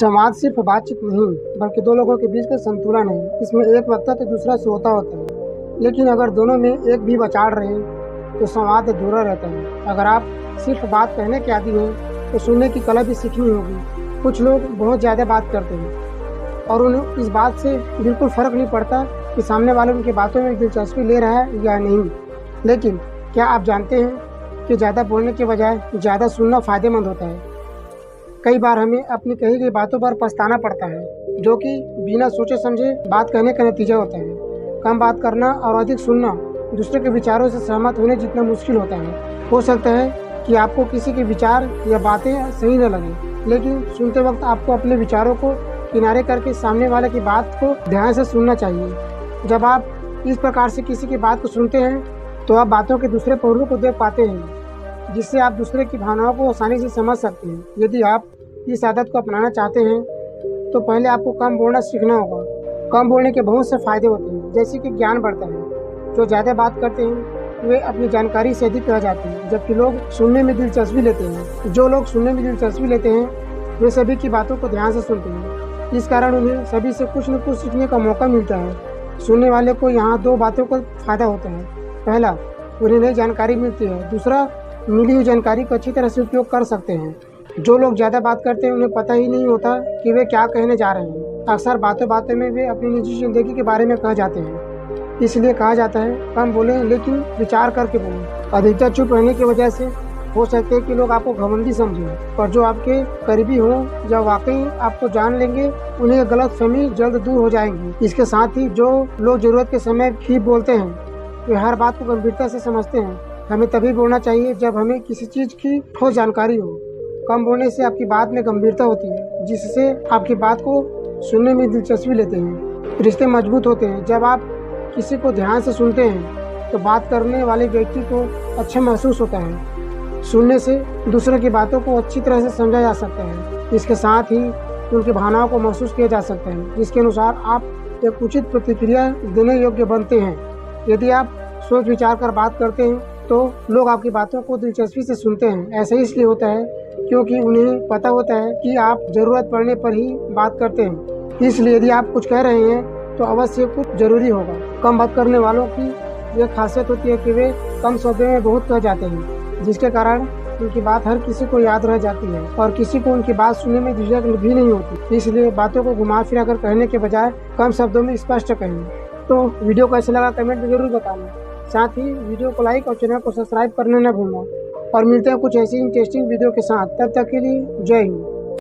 संवाद सिर्फ बातचीत नहीं बल्कि दो लोगों के बीच का संतुलन है। इसमें एक वक्ता तो दूसरा श्रोता होता है, लेकिन अगर दोनों में एक भी विचार रहे तो संवाद अधूरा रहता है। अगर आप सिर्फ बात कहने के आदी हैं तो सुनने की कला भी सीखनी होगी। कुछ लोग बहुत ज़्यादा बात करते हैं और उन्हें इस बात से बिल्कुल फ़र्क नहीं पड़ता कि सामने वाले उनकी बातों में दिलचस्पी ले रहा है या नहीं। लेकिन क्या आप जानते हैं कि ज़्यादा बोलने के बजाय ज़्यादा सुनना फ़ायदेमंद होता है। कई बार हमें अपनी कही गई बातों पर पछताना पड़ता है, जो कि बिना सोचे समझे बात कहने का नतीजा होता है। कम बात करना और अधिक सुनना दूसरे के विचारों से सहमत होने जितना मुश्किल होता है। हो सकता है कि आपको किसी के विचार या बातें सही न लगे, लेकिन सुनते वक्त आपको अपने विचारों को किनारे करके सामने वाले की बात को ध्यान से सुनना चाहिए। जब आप इस प्रकार से किसी की बात को सुनते हैं तो आप बातों के दूसरे पहलू को देख पाते हैं, जिससे आप दूसरे की भावनाओं को आसानी से समझ सकते हैं। यदि आप इस आदत को अपनाना चाहते हैं तो पहले आपको कम बोलना सीखना होगा। कम बोलने के बहुत से फायदे होते हैं, जैसे कि ज्ञान बढ़ता है। जो ज़्यादा बात करते हैं वे अपनी जानकारी से अधिक रह जाते हैं, जबकि लोग सुनने में दिलचस्पी लेते हैं। जो लोग सुनने में दिलचस्पी लेते हैं वे सभी की बातों को ध्यान से सुनते हैं। इस कारण उन्हें सभी से कुछ न कुछ सीखने का मौका मिलता है। सुनने वाले को यहाँ दो बातों का फायदा होता है। पहला, उन्हें नई जानकारी मिलती है। दूसरा, मिली हुई जानकारी का अच्छी तरह से उपयोग कर सकते हैं। जो लोग ज़्यादा बात करते हैं उन्हें पता ही नहीं होता कि वे क्या कहने जा रहे हैं। अक्सर बातों बातों में वे अपनी निजी जिंदगी के बारे में कह जाते हैं। इसलिए कहा जाता है, कम बोलें लेकिन विचार करके बोलें। अधिकतर चुप रहने की वजह से हो सकते हैं कि लोग आपको घमंडी समझें, पर जो आपके करीबी हों या वाकई आपको जान लेंगे उन्हें गलतफहमी जल्द दूर हो जाएंगी। इसके साथ ही जो लोग ज़रूरत के समय भी बोलते हैं वे हर बात को गंभीरता से समझते हैं। हमें तभी बोलना चाहिए जब हमें किसी चीज़ की ठोस जानकारी हो। कम बोलने से आपकी बात में गंभीरता होती है, जिससे आपकी बात को सुनने में दिलचस्पी लेते हैं। रिश्ते मजबूत होते हैं। जब आप किसी को ध्यान से सुनते हैं तो बात करने वाले व्यक्ति को अच्छा महसूस होता है। सुनने से दूसरे की बातों को अच्छी तरह से समझा जा सकता है। इसके साथ ही उनकी भावनाओं को महसूस किया जा सकता है, जिसके अनुसार आप एक उचित प्रतिक्रिया देने योग्य बनते हैं। यदि आप सोच विचार कर बात करते हैं तो लोग आपकी बातों को दिलचस्पी से सुनते हैं। ऐसा इसलिए होता है क्योंकि उन्हें पता होता है कि आप ज़रूरत पड़ने पर ही बात करते हैं। इसलिए यदि आप कुछ कह रहे हैं तो अवश्य कुछ ज़रूरी होगा। कम बात करने वालों की यह खासियत होती है कि वे कम शब्दों में बहुत कह जाते हैं, जिसके कारण उनकी बात हर किसी को याद रह जाती है और किसी को उनकी बात सुनने में झिझक भी नहीं होती। इसलिए बातों को घुमा फिरा कर कहने के बजाय कम शब्दों में स्पष्ट कहें। तो वीडियो कैसा लगा कमेंट में ज़रूर बताना। साथ ही वीडियो को लाइक और चैनल को सब्सक्राइब करना न भूलना। और मिलते हैं कुछ ऐसी इंटरेस्टिंग वीडियो के साथ। तब तक के लिए जय हिंद।